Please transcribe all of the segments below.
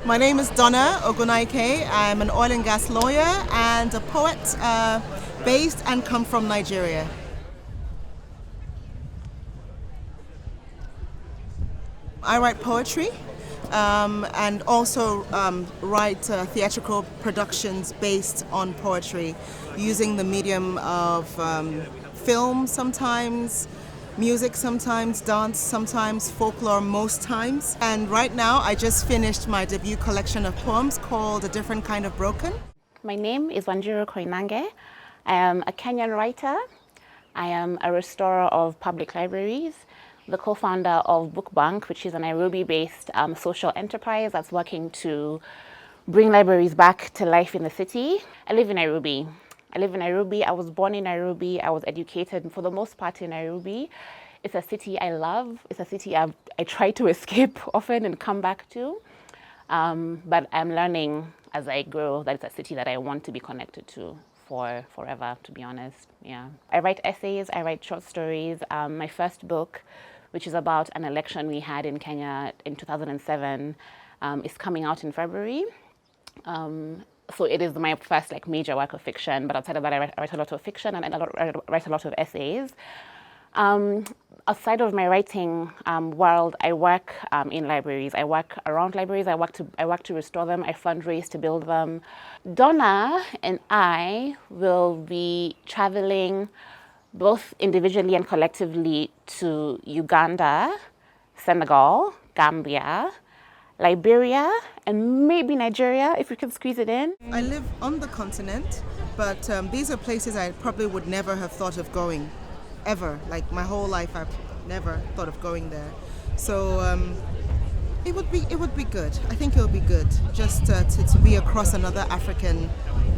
My name is Donna Ogunnaike. I'm an oil and gas lawyer and a poet based and come from Nigeria. I write poetry and also write theatrical productions based on poetry using the medium of film sometimes, music sometimes, dance sometimes, folklore most times. And right now I just finished my debut collection of poems called A Different Kind of Broken. My name is Wanjiru Koinange. I am a Kenyan writer. I am a restorer of public libraries, the co-founder of Bookbank, which is a Nairobi-based social enterprise that's working to bring libraries back to life in the city. I live in Nairobi. I was born in Nairobi. I was educated for the most part in Nairobi. It's a city I love. It's a city I try to escape often and come back to. But I'm learning as I grow that it's a city that I want to be connected to for forever, to be honest. Yeah. I write essays, I write short stories. My first book, which is about an election we had in Kenya in 2007, is coming out in February. So it is my first major work of fiction, but outside of that, I write a lot of fiction and I write a lot of essays. Outside of my writing world, I work in libraries. I work around libraries. I work to restore them. I fundraise to build them. Donna and I will be traveling both individually and collectively to Uganda, Senegal, Gambia, Liberia, and maybe Nigeria, if we can squeeze it in. I live on the continent, but these are places I probably would never have thought of going, ever. Like my whole life, I've never thought of going there. So it would be good. I think it would be good just to be across another African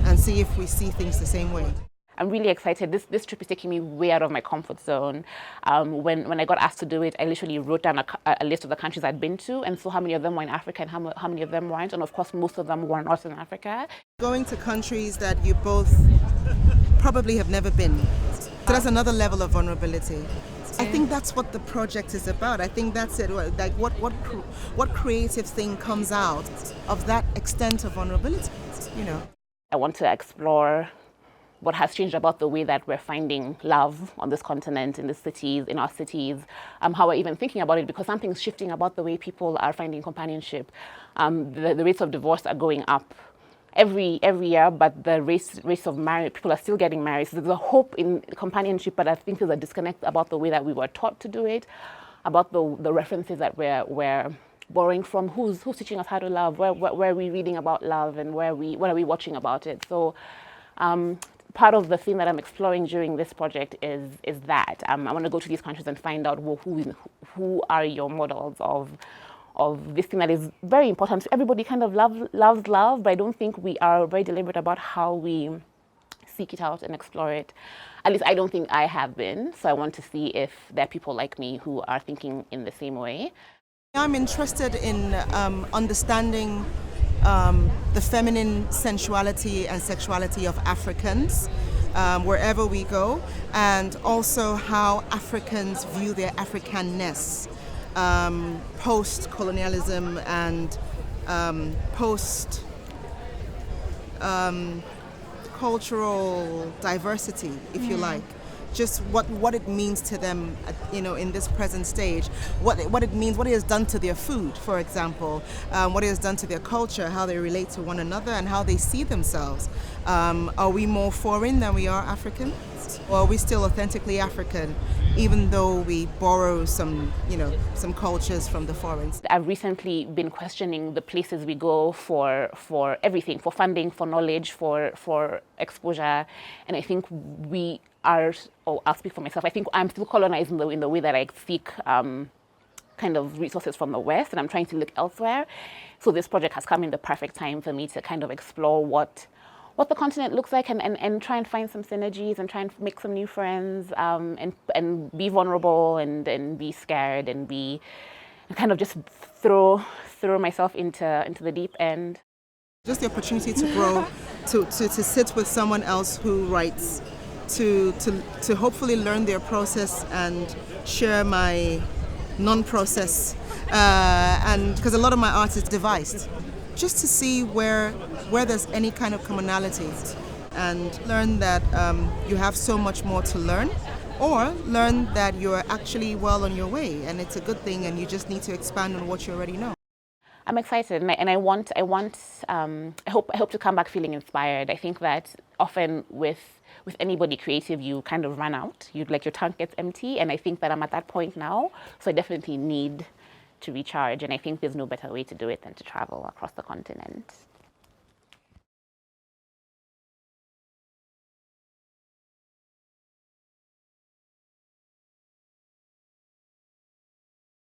and see if we see things the same way. I'm really excited. This trip is taking me way out of my comfort zone. When I got asked to do it, I literally wrote down a list of the countries I'd been to and saw how many of them were in Africa and how many of them weren't. And of course, most of them were not in Africa. Going to countries that you both probably have never been. So that's another level of vulnerability. I think that's what the project is about. I think that's it. Like what creative thing comes out of that extent of vulnerability, you know? I want to explore what has changed about the way that we're finding love on this continent, in the cities, in our cities, how we're even thinking about it, because something's shifting about the way people are finding companionship. The rates of divorce are going up every year, but the rates of marriage, people are still getting married. So there's a hope in companionship, but I think there's a disconnect about the way that we were taught to do it, about the references that we're borrowing from, who's teaching us how to love, where are we reading about love, and what are we watching about it. So part of the thing that I'm exploring during this project is that I want to go to these countries and find out who are your models of this thing that is very important. Everybody kind of loves love, but I don't think we are very deliberate about how we seek it out and explore it. At least I don't think I have been. So I want to see if there are people like me who are thinking in the same way. I'm interested in understanding the feminine sensuality and sexuality of Africans wherever we go, and also how Africans view their Africanness post-colonialism and post-cultural diversity, if you like. Just what it means to them, in this present stage, what it means, what it has done to their food, for example, what it has done to their culture, how they relate to one another, and how they see themselves. Are we more foreign than we are African, or are we still authentically African, even though we borrow some cultures from the foreign? I've recently been questioning the places we go for everything, for funding, for knowledge, for exposure, and I think we are, I'll speak for myself, I think I'm still colonized in the way that I seek kind of resources from the West, and I'm trying to look elsewhere. So this project has come in the perfect time for me to kind of explore what the continent looks like and try and find some synergies and try and make some new friends, and be vulnerable and be scared and kind of just throw myself into the deep end. Just the opportunity to grow, to sit with someone else who writes, to hopefully learn their process and share my non-process, and because a lot of my art is devised, just to see where there's any kind of commonality, and learn that you have so much more to learn, or learn that you're actually well on your way and it's a good thing and you just need to expand on what you already know. I'm excited, and I hope to come back feeling inspired. I think that often with anybody creative, you kind of run out. Your tank gets empty, and I think that I'm at that point now. So I definitely need to recharge, and I think there's no better way to do it than to travel across the continent.